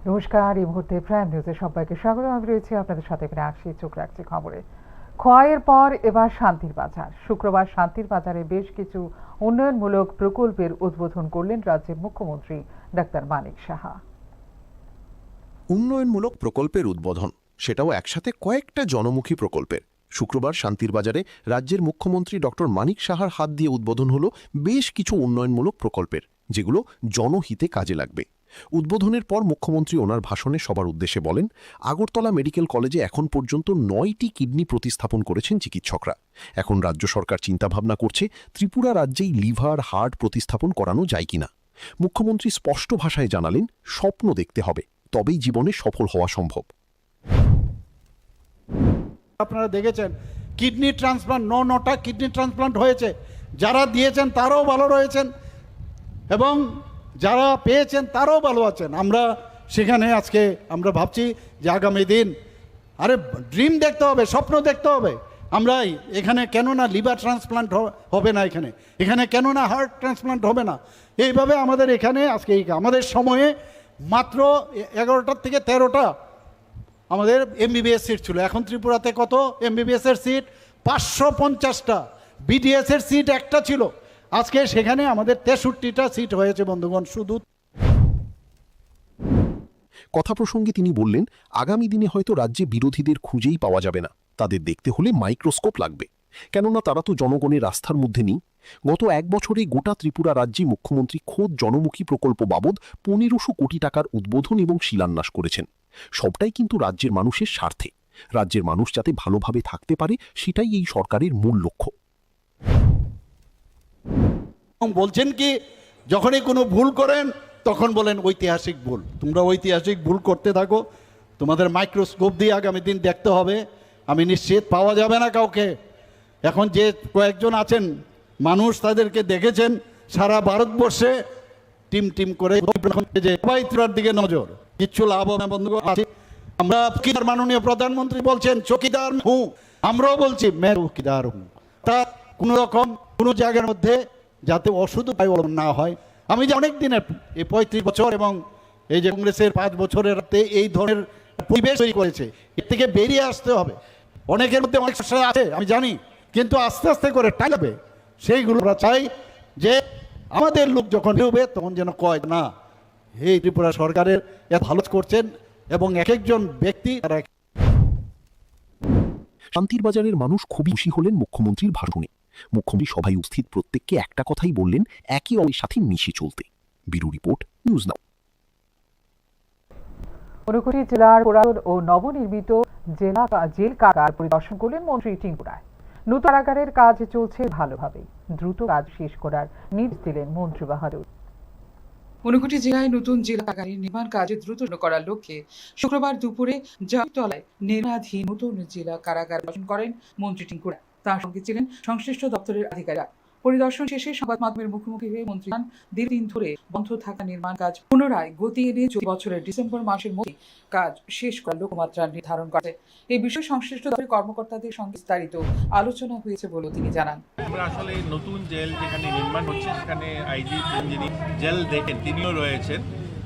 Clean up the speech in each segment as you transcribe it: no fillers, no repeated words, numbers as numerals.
নমস্কার, এই মুহূর্তে প্রাইম নিউজে সবাইকে স্বাগত। আমি রয়েছি আপনাদের সাথে, এখানে আসছি, চোখ রাখছি খবরে। খোয়াইয়ের পর এবার শান্তির বাজার। শুক্রবার শান্তির বাজারে বেশ কিছু উন্নয়নমূলক প্রকল্পের উদ্বোধন করলেন রাজ্যের মুখ্যমন্ত্রী ডাক্তার মানিক সাহা। উন্নয়নমূলক প্রকল্পের উদ্বোধন, সেটাও একসাথে কয়েকটা জনমুখী প্রকল্পের। শুক্রবার শান্তির বাজারে রাজ্যের মুখ্যমন্ত্রী ডক্টর মানিক সাহার হাত দিয়ে উদ্বোধন হলো বেশ কিছু উন্নয়নমূলক প্রকল্পের, যেগুলো জনহিতে কাজে লাগবে। উদ্বোধনের পর মুখ্যমন্ত্রী ওনার ভাষণে সবার উদ্দেশ্যে বলেন, আগরতলা মেডিকেল কলেজে এখন পর্যন্ত 9টি কিডনি প্রতিস্থাপন করেছেন চিকিৎসকরা। এখন রাজ্য সরকার চিন্তাভাবনা করছে ত্রিপুরা রাজ্যেই লিভার, হার্ট প্রতিস্থাপন করানো যায় কিনা। মুখ্যমন্ত্রী স্পষ্ট ভাষায় জানালেন, স্বপ্ন দেখতে হবে, তবেই জীবনে সফল হওয়া সম্ভব। আপনারা দেখেছেন কিডনি ট্রান্সপ্লান্ট, 9টা কিডনি ট্রান্সপ্লান্ট হয়েছে। যারা দিয়েছেন তারাও ভালো রয়েছেন এবং যারা পেয়েছেন তারাও ভালো আছেন। আমরা সেখানে আজকে আমরা ভাবছি যে আগামী দিন ড্রিম দেখতে হবে, স্বপ্ন দেখতে হবে। আমরা এখানে কেন না লিভার ট্রান্সপ্লান্ট হবে না, এখানে কেন না হার্ট ট্রান্সপ্লান্ট হবে না। এইভাবে আমাদের এখানে আজকে আমাদের সময়ে মাত্র 11টা থেকে 13টা আমাদের এমবিবিএস সিট ছিল। এখন ত্রিপুরাতে কত এমবিবিএস এর সিট? 550টা। বিডিএস এর সিট একটা ছিল, আজকে সেখানে আমাদের 63টা সিট হয়েছে বন্ধুগণ। শুধু কথা প্রসঙ্গে তিনি বললেন, আগামী দিনে হয়তো রাজ্যে বিরোধীদের খুঁজেই পাওয়া যাবে না, তাদের দেখতে হলে মাইক্রোস্কোপ লাগবে, কেননা তারা তো জনগণের আস্থার মধ্যে নেই। গত 1 বছরে গোটা ত্রিপুরা রাজ্যে মুখ্যমন্ত্রী খোদ জনমুখী প্রকল্প বাবদ 1500 কোটি টাকার উদ্বোধন এবং শিলান্যাস করেছেন। সবটাই কিন্তু রাজ্যের মানুষের স্বার্থে। রাজ্যের মানুষ যাতে ভালোভাবে থাকতে পারে, সেটাই এই সরকারের মূল লক্ষ্য। বলছেন কি, যখনই কোনো ভুল করেন তখন বলেন ঐতিহাসিক ভুল। তোমরা ঐতিহাসিক ভুল করতে থাকো, তোমাদের মাইক্রোস্কোপ দিয়ে আগামী দিন দেখতে হবে। আমি নিশ্চিত পাওয়া যাবে না কাউকে। এখন যে কয়েকজন আছেন মানুষ, তাদেরকে দেখেছেন সারা ভারতবর্ষে টিম টিম করে সবাই ত্রিপুরার দিকে নজর। কিচ্ছু লাভ হবে না বন্ধুগণ। আমরা মাননীয় প্রধানমন্ত্রী বলছেন চৌকিদার হুঁ, আমরাও বলছি মে চৌকিদার হুঁ। তা কোনো রকম কোনো জায়গার মধ্যে যাতে অশুদ্ধ না হয়। আমি যে অনেক দিনের এই 35 বছর এবং এই যে কংগ্রেসের 5 বছরের রাতে এই ধরনের পরিবেশ তৈরি করেছে, এর থেকে বেরিয়ে আসতে হবে। অনেকের মধ্যে অনেক সমস্যা আছে আমি জানি, কিন্তু আস্তে আস্তে করে টাইম লাগবে। সেইগুলো আমরা চাই যে আমাদের লোক যখন বেরোবে তখন যেন কয় না, এই ত্রিপুরা সরকারের এত ভালো করছেন এবং এক একজন ব্যক্তি তারা। শান্তির বাজারের মানুষ খুবই খুশি হলেন মুখ্যমন্ত্রীর ভাষণে। মুখ্যমন্ত্রী সভায় উপস্থিত প্রত্যেককে একটা কথাই বললেন, একে অপরের সাথে মিশে চলতে। ব্যুরো রিপোর্ট, নিউজ নাও। ঊনকোটি জেলার পুরাতন ও নবনির্মিত জেল কারাগার পরিদর্শন করলেন মন্ত্রী টিঙ্কু রায়। নতুন কারাগারের কাজ চলছে ভালোভাবে, দ্রুত কাজ শেষ করার নির্দেশ দিলেন মন্ত্রী বাহাদুর। ঊনকোটি জেলায় নতুন জেলা কারাগারের নির্মাণ কাজ দ্রুত করার লক্ষ্যে শুক্রবার দুপুরে জামতলায় নির্মাণাধীন নতুন জেলা কারাগার পরিদর্শন করেন মন্ত্রী টিঙ্কু রায়। তার সঙ্গে ছিলেন সংশ্লিষ্ট দপ্তরের আধিকারিকরা। পরিদর্শন শেষে সংবাদ মাধ্যমের মুখোমুখি হয়ে মন্ত্রী দীর্ঘদিন ধরে বন্ধ থাকা নির্মাণ কাজ পুনরায় গতি এনে চলতি বছরের ডিসেম্বর মাসের মধ্যে কাজ শেষ করার লক্ষ্যমাত্রা নির্ধারণ করে। এই বিষয়ে সংশ্লিষ্ট দপ্তরের কর্মকর্তাদের সঙ্গে বিস্তারিত আলোচনা হয়েছে বলেও তিনি জানান। আমরা আসলে নতুন জেল যেখানে নির্মাণ হচ্ছে সেখানে আইজি যিনি জেল দেখেন তিনিও রয়েছেন।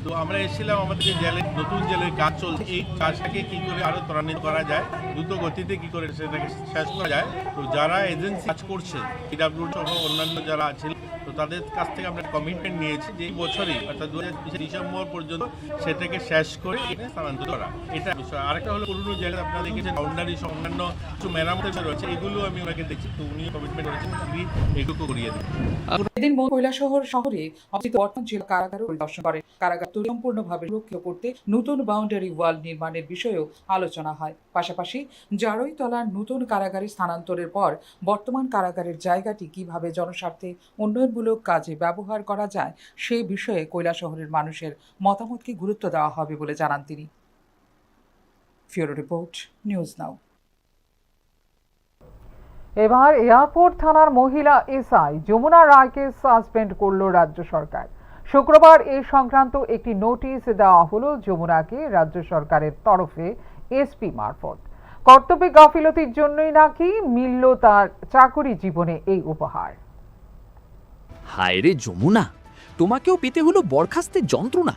তো আমরা এসেছিলাম আমাদের যে নতুন জেলের কাজ চলছে, এই কাজটাকে কি করে আরো ত্বরান্বিত করা যায়, দ্রুত গতিতে কি করে সেটাকে শেষ করা যায়। তো যারা এজেন্সি কাজ করছে, পিডব্লিউ সহ অন্যান্য যারা আছেন, তো তাদের কাছ থেকে আমরা কমিটমেন্ট নিয়েছি যে এই বছরই অর্থাৎ 2020 ডিসেম্বর পর্যন্ত সেটাকে শেষ করে স্থানান্তর করা। এটা বিষয়। আরেকটা হলো পুরনো জেলে আপনারা দেখেছেন বাউন্ডারি অন্যান্য কিছু মেরামতের রয়েছে, এগুলো আমি ওনাকে দেখছি। তো উনি কমিটমেন্ট করেছেন উনি এগুলো করিয়ে দেবেন। এদিন কৈলাসহর শহরে অবস্থিত বর্তমান জেলা কারাগার পরিদর্শন করে। কারাগার সম্পূর্ণভাবে সুরক্ষিত করতে নতুন বাউন্ডারি ওয়াল নির্মাণের বিষয়েও আলোচনা হয়। পাশাপাশি জারৈতলার নতুন কারাগারে স্থানান্তরের পর বর্তমান কারাগারের জায়গাটি কিভাবে জনস্বার্থে উন্নয়নমূলক কাজে ব্যবহার করা যায় সে বিষয়ে কৈলাসহরের মানুষের মতামতকে গুরুত্ব দেওয়া হবে বলে জানান তিনি। ফিউরো রিপোর্ট, নিউজ নাও। এবার এয়ারপোর্ট থানার মহিলা এসআই যমুনা রায়কে সাসপেন্ড করল রাজ্য সরকার। শুক্রবার এই সংক্রান্ত একটি নোটিশ দেওয়া হলো যমুনাকে রাজ্য সরকারের তরফে এসপি মারফত। কর্তব্যে গাফিলতির জন্যই নাকি মিলল তার চাকরি জীবনে এই উপহার। হায় রে যমুনা, তোমাকেও পেতে হলো বরখাস্তের যন্ত্রণা।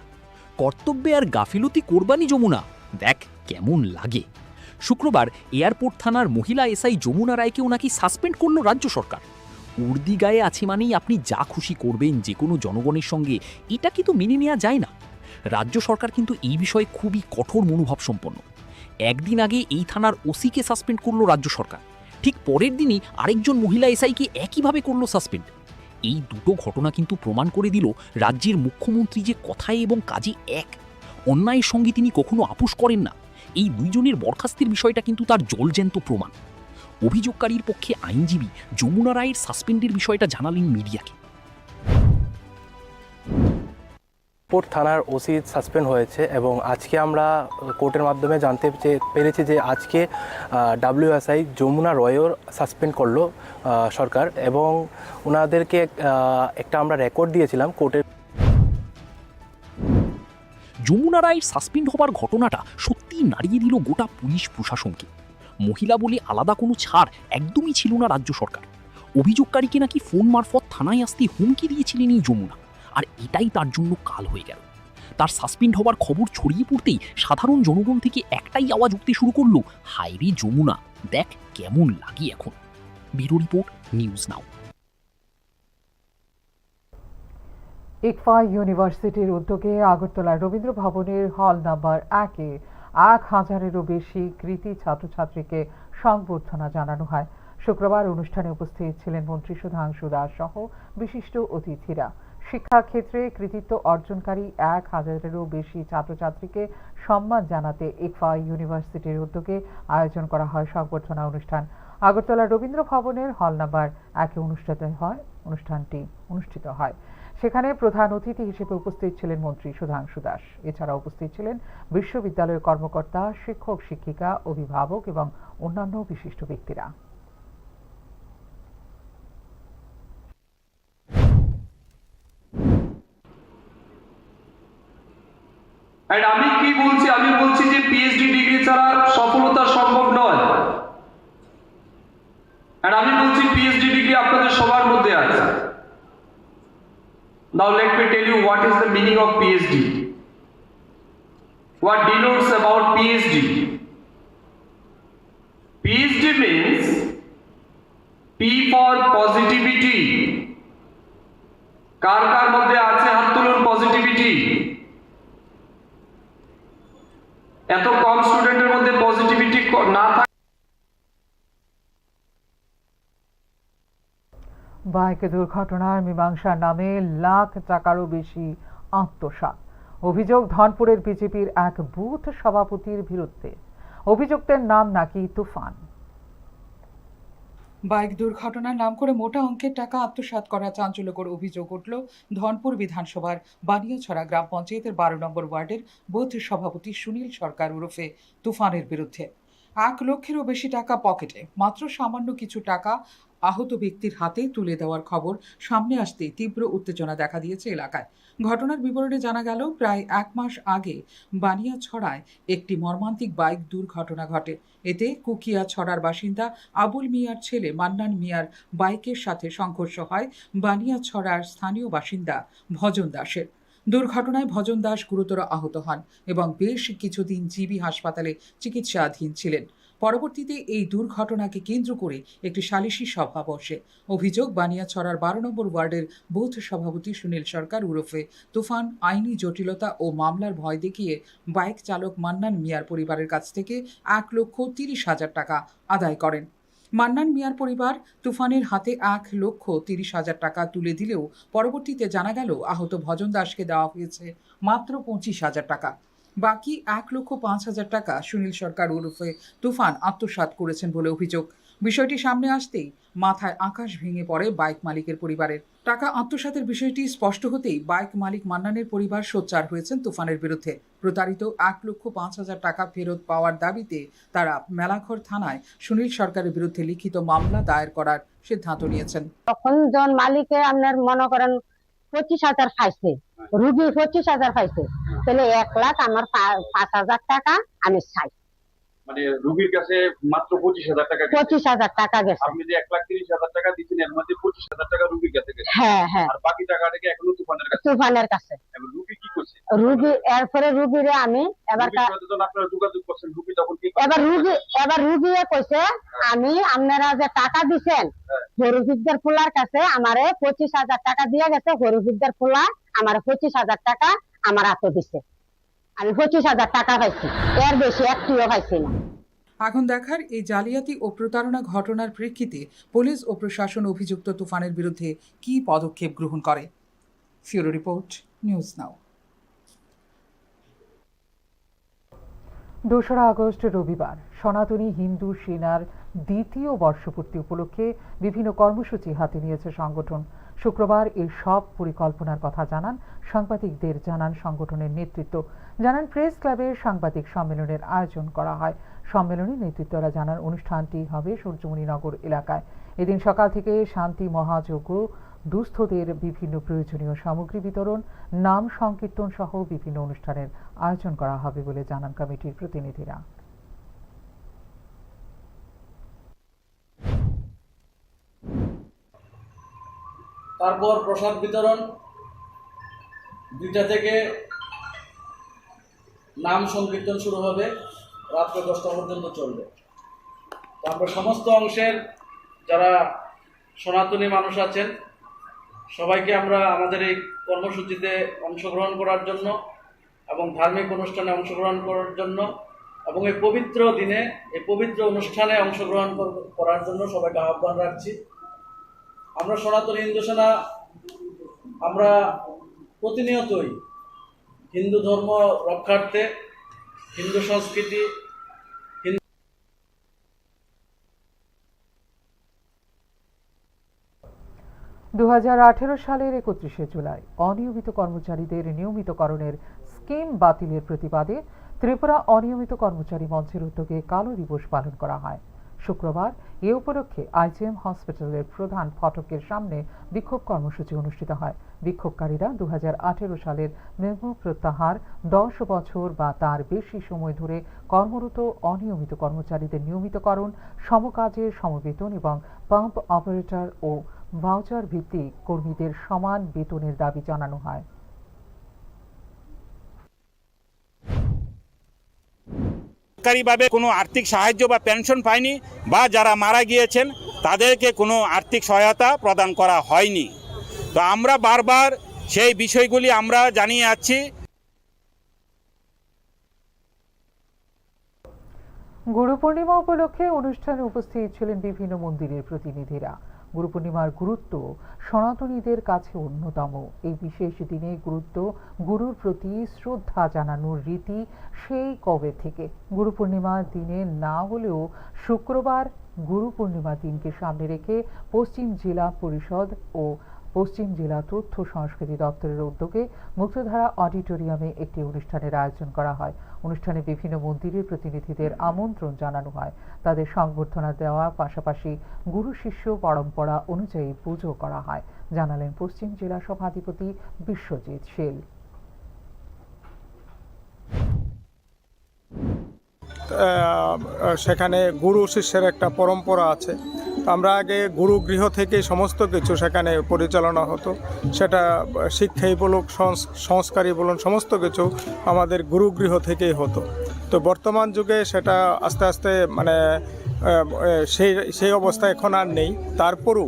কর্তব্যে আর গাফিলতি করবানি যমুনা, দেখ কেমন লাগে। শুক্রবার এয়ারপোর্ট থানার মহিলা এসআই যমুনা রায়কেও নাকি সাসপেন্ড করল রাজ্য সরকার। উর্দি গায়ে আছে মানেই আপনি যা খুশি করবেন যে কোনো জনগণের সঙ্গে, এটা কিন্তু মেনে নেওয়া যায় না। রাজ্য সরকার কিন্তু এই বিষয়ে খুবই কঠোর মনোভাব সম্পন্ন। একদিন আগে এই থানার ওসিকে সাসপেন্ড করলো রাজ্য সরকার, ঠিক পরের দিনই আরেকজন মহিলা এসআইকে একইভাবে করলো সাসপেন্ড। এই দুটো ঘটনা কিন্তু প্রমাণ করে দিল রাজ্যের মুখ্যমন্ত্রী যে কথায় এবং কাজে এক। অন্যায়ের সঙ্গে তিনি কখনো আপোষ করেন না। এই দুইজনের বরখাস্তের বিষয়টা কিন্তু তার জলজ্যান্ত প্রমাণ। অভিযোগকারীর পক্ষে আইনজীবী যমুনা রায়ের সাসপেন্ডের বিষয়টা জানালেন মিডিয়াকে। এয়ারপোর্ট থানার ওসি সাসপেন্ড হয়েছে এবং আজকে আমরা কোর্টের মাধ্যমে জানতে পেরেছি যে আজকে WSI যমুনা রয়ও সাসপেন্ড করলো সরকার, এবং ওনাদেরকে একটা আমরা রেকর্ড দিয়েছিলাম কোর্টের। যমুনা রায়ের সাসপেন্ড হবার ঘটনাটা সত্যিই নাড়িয়ে দিল গোটা পুলিশ প্রশাসনকে। মহিলা বলে আলাদা কোনো ছাড় একদমই ছিল না রাজ্য সরকার। অভিযোগকারীকে নাকি ফোন মারফত থানায় আসতে হুমকি দিয়েছিলেন এই যমুনা, আর এটাই তার জন্য কাল হয়ে গেল। তার সাসপেন্ড হবার খবর ছড়িয়ে পড়তেই সাধারণ জনগণ থেকে একটাই আওয়াজ উঠতে শুরু করলো, হায় রে যমুনা, দেখ কেমন লাগে এখন। Bureau report, news now. ICFAI ইউনিভার্সিটির উদ্যোগে আগরতলার রবীন্দ্র ভবনের হল নাম্বার 1-এ 1000-এরও বেশি কৃতী ছাত্রছাত্রীকে সংবর্ধনা জানানো হয়। শুক্রবার অনুষ্ঠানে উপস্থিত ছিলেন মন্ত্রী সুধাংশু দাস সহ বিশিষ্ট অতিথিরা। শিক্ষার ক্ষেত্রে কৃতিত্ব অর্জনকারী 1000-এরও বেশি ছাত্রছাত্রীকে সম্মান জানাতে ইকফা ইউনিভার্সিটির উদ্যোগে আয়োজন করা হয় সংবর্ধনা অনুষ্ঠান। আগরতলার রবীন্দ্র ভবনের হল নাম্বার 1-এ অনুষ্ঠানটি অনুষ্ঠিত হয়। সেখানে প্রধান অতিথি হিসেবে উপস্থিত ছিলেন মন্ত্রী সুধাংশু দাস। এছাড়া উপস্থিত ছিলেন বিশ্ববিদ্যালয়ের কর্মকর্তা, শিক্ষক, শিক্ষিকা, অভিভাবক এবং অন্যান্য বিশিষ্ট ব্যক্তিরা। আমি বলছি যে পিএইচডি ডিগ্রি ছাড়া সফলতা সম্ভব নয়। আমি বলছি পিএইচডি ডিগ্রি আপনাদের সবার মধ্যে আছে। Now let me tell you what is the meaning of PhD. What denotes about PhD? PhD means P for positivity. কার কার মধ্যে আছে হাত তুলুন পজিটিভিটি। এত কম স্টুডেন্টের মধ্যে পজিটিভিটি না থাকে। বাইক দুর্ঘটনার মীমাংসার নামে লাখ টাকারও বেশি আত্মসাৎ। অভিযোগ ধনপুরের বিজেপির এক বুথ সভাপতির বিরুদ্ধে। অভিযুক্তের নাম নাকি তুফান। বাইক দুর্ঘটনার নাম করে মোটা অঙ্কের টাকা আত্মসাৎ করা চাঞ্চল্যকর অভিযোগ উঠল ধনপুর বিধানসভার বানিয়াছড়া গ্রাম পঞ্চায়েতের 12 নম্বর ওয়ার্ডের বুথ সভাপতি সুনীল সরকার ওরফে তুফানের বিরুদ্ধে। 1 লক্ষেরও বেশি টাকা পকেটে, মাত্র সামান্য কিছু টাকা আহত ব্যক্তির হাতে তুলে দেওয়ার খবর সামনে আসতেই তীব্র উত্তেজনা দেখা দিয়েছে এলাকায়। ঘটনার বিবরণে জানা গেল, প্রায় 1 মাস আগে বানিয়াছড়ায় একটি মর্মান্তিক বাইক দুর্ঘটনা ঘটে। এতে কুকিয়াছড়ার বাসিন্দা আবুল মিয়ার ছেলে মান্নান মিয়ার বাইকের সাথে সংঘর্ষ হয় বানিয়াছড়ার স্থানীয় বাসিন্দা ভজন দাসের। দুর্ঘটনায় ভজন দাস গুরুতর আহত হন এবং বেশ কিছুদিন জিবি হাসপাতালে চিকিৎসাধীন ছিলেন। পরবর্তীতে এই দুর্ঘটনাকে কেন্দ্র করে একটি সালিশি সভা বসে। অভিযোগ, বানিয়াছড়ার 12 নম্বর ওয়ার্ডের বুথ সভাপতি সুনীল সরকার ওরফে তুফান আইনি জটিলতা ও মামলার ভয় দেখিয়ে বাইক চালক মান্নান মিয়ার পরিবারের কাছ থেকে 1,30,000 টাকা আদায় করেন। মান্নান মিয়ার পরিবার তুফানের হাতে 1,30,000 টাকা তুলে দিলেও পরবর্তীতে জানা গেল আহত ভজন দাসকে দেওয়া হয়েছে মাত্র 25,000 টাকা। বাকি 1,05,000 টাকা সুনীল সরকার ওরফে তুফান আত্মসাৎ করেছেন বলে অভিযোগ। বিষয়টি সামনে আসতেই মাথায় আকাশ ভেঙে পড়ে বাইক মালিকের পরিবারের। টাকা আত্মসাতের বিষয়টি স্পষ্ট হতেই বাইক মালিক মান্নানের পরিবার সোচ্চার হয়েছেন তুফানের বিরুদ্ধে। প্রতারিত 1,05,000 টাকা ফেরত পাওয়ার দাবিতে তারা মেলাঘর থানায় সুনীল সরকারের বিরুদ্ধে লিখিত মামলা দায়ের করার সিদ্ধান্ত নিয়েছেন। তখন জন মালিকে আপনার মনে করেন 25,000 পাইছে, রুগী 25,000 পাইছে, তাহলে 1 লাখ আমার 5,000 টাকা আমি চাই। মানে রুগীর কাছে মাত্র 25,000 টাকা গেছে। 25,000 টাকা গেছে। আপনি যে 1,30,000 টাকা দিচ্ছেন এর মধ্যে 25,000 টাকা রুগীর কাছে গেছে। হ্যাঁ হ্যাঁ, আর বাকি টাকাটা কি এখনো তুফানের কাছে? তুফানের কাছে। এবার রুগী কি করছে? রুগী এরপরে রুগীরে আমি এবার রুগীর সাথে যখন আপনারা যোগাযোগ করছেন রুগী তখন কি করছে? এবার রুগী কইছে আমি আপনারা যে টাকা দিছেন হরুবিদ্যার ফুলার কাছে আমারে 25,000 টাকা দিয়ে গেছে, হরুবিদ্যার ফুলা আমার 25,000 টাকা আমার হাতে দিছে, আমি 25,000 টাকা পাইছি, এর বেশি একটিও পাইছি না। এখন দেখার এই জালিয়াতি ও প্রতারণা ঘটনার প্রেক্ষিতে পুলিশ ও প্রশাসন অভিযুক্ত তুফানের বিরুদ্ধে কী পদক্ষেপ গ্রহণ করে। ফিউরো রিপোর্ট, নিউজ নাও। 2রা আগস্ট রবিবার সনাতনী হিন্দু সেনার দ্বিতীয় বর্ষপূর্তি উপলক্ষে বিভিন্ন কর্মসূচি হাতে নিয়েছে সংগঠন। শুক্রবার এই সব পরিকল্পনার কথা জানান সাংবাদিকদের, জানান সংগঠনের নেতৃত্ব, জানান প্রেস ক্লাবে সাংবাদিক সম্মেলনের আয়োজন করা হয়। সম্মেলনে নেতৃত্বরা জানান অনুষ্ঠানটি হবে সূর্যমণিনগর এলাকায়। এদিন সকাল থেকে শান্তি মহাযজ্ঞ, দুস্থদের বিভিন্ন প্রয়োজনীয় সামগ্রী বিতরণ, নাম সংকীর্তন সহ বিভিন্ন অনুষ্ঠানের আয়োজন করা হবে বলে জানান কমিটির প্রতিনিধিরা। তারপর প্রসাদ বিতরণ, 2টা থেকে নাম সংকীর্তন শুরু হবে, রাত্রে 10টা পর্যন্ত চলবে। তো আমরা সমস্ত অংশের যারা সনাতনী মানুষ আছেন সবাইকে আমরা আমাদের এই কর্মসূচিতে অংশগ্রহণ করার জন্য এবং ধার্মিক অনুষ্ঠানে অংশগ্রহণ করার জন্য এবং এই পবিত্র দিনে এই পবিত্র অনুষ্ঠানে অংশগ্রহণ করার জন্য সবাইকে আহ্বান রাখছি। আমরা সনাতনী হিন্দু সেনা আমরা প্রতিনিয়তই হিন্দু ধর্ম রক্ষার্থে, হিন্দু সংস্কৃতি, 2018 সালের 31শে জুলাই অনিয়মিত কর্মচারীদের নিয়মিতকরণের স্কিম বাতিলের প্রতিবাদে ত্রিপুরা অনিয়মিত কর্মচারী মঞ্চের উদ্যোগে কালো দিবস পালন করা হয়। শুক্রবার এ উপলক্ষে আইজিএম হসপিটালের প্রধান ফটকের সামনে বিক্ষোভ কর্মসূচি অনুষ্ঠিত হয়। বিক্ষোভকারীরা 2018 সালের মেমো প্রত্যাহার, 10 বছর বা তার বেশি সময় ধরে কর্মরত অনিয়মিত কর্মচারীদের নিয়মিতকরণ, সমকাজে সমবেতন এবং পাম্প অপারেটর ও ভাউচার ভিত্তিক কর্মীদের সমান বেতনের দাবি জানানো হয়। সরকারিভাবে কোনো আর্থিক সাহায্য বা পেনশন পায়নি বা যারা মারা গিয়েছেন তাদেরকে কোনো আর্থিক সহায়তা প্রদান করা হয়নি। তো আমরা বারবার সেই বিষয়গুলি আমরা জানিয়ে যাচ্ছি। গুরু পূর্ণিমা উপলক্ষে অনুষ্ঠানে উপস্থিত ছিলেন বিভিন্ন মন্দিরের প্রতিনিধিরা। গুরু পূর্ণিমার গুরুত্ব সনাতনীদের কাছে অন্যতম। এই বিশেষ দিনে গুরুর প্রতি শ্রদ্ধা জানানোর রীতি সেই কবে থেকে। গুরু পূর্ণিমার দিনে না হলেও শুক্রবার গুরু পূর্ণিমা দিনকে সামনে রেখে পশ্চিম জেলা পরিষদ ও পশ্চিম জেলা তথ্য সংস্কৃতি দপ্তরের উদ্যোগে মুক্তধারা অডিটোরিয়ামে একটি অনুষ্ঠানের আয়োজন করা হয়। অনুষ্ঠানে বিভিন্ন মন্দিরের প্রতিনিধিদের আমন্ত্রণ জানানো হয়। তাদের সংবর্ধনা দেওয়ার পাশাপাশি গুরু শিষ্য পরম্পরা অনুযায়ী পুজো করা হয়, জানালেন পশ্চিম জেলা সভাধিপতি বিশ্বজিৎ শীল। সেখানে গুরু শিষ্যের একটা পরম্পরা আছে। আমরা আগে গুরু গৃহ থেকে সমস্ত কিছু সেখানে পরিচালনা হতো, সেটা শিক্ষাই বলুক সংস্কারই বলুন সমস্ত কিছু আমাদের গুরু গৃহ থেকেই হতো। তো বর্তমান যুগে সেটা আস্তে আস্তে মানে সেই অবস্থা এখন আর নেই। তারপরও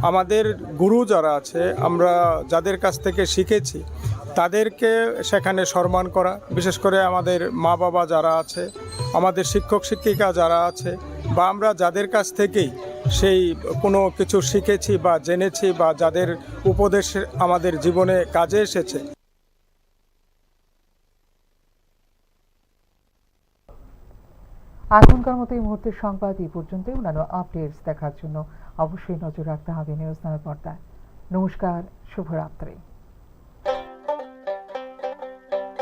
আমাদের গুরু যারা আছে, আমরা যাদের কাছ থেকে শিখেছি তাদেরকে সেখানে সম্মান করা, বিশেষ করে আমাদের মা বাবা যারা আছে, আমাদের শিক্ষক শিক্ষিকা যারা আছে, বা আমরা যাদের কাছ থেকেই সেই কোনো কিছু শিখেছি বা জেনেছি বা যাদের উপদেশ আমাদের জীবনে কাজে এসেছে। এখনকার মতো এই মুহূর্তের সংবাদ এই পর্যন্ত। অন্যান্য আপডেটস দেখার জন্য অবশ্যই নজর রাখতে হবে নিউজ নামের পর্দায়। নমস্কার, শুভরাত্রি।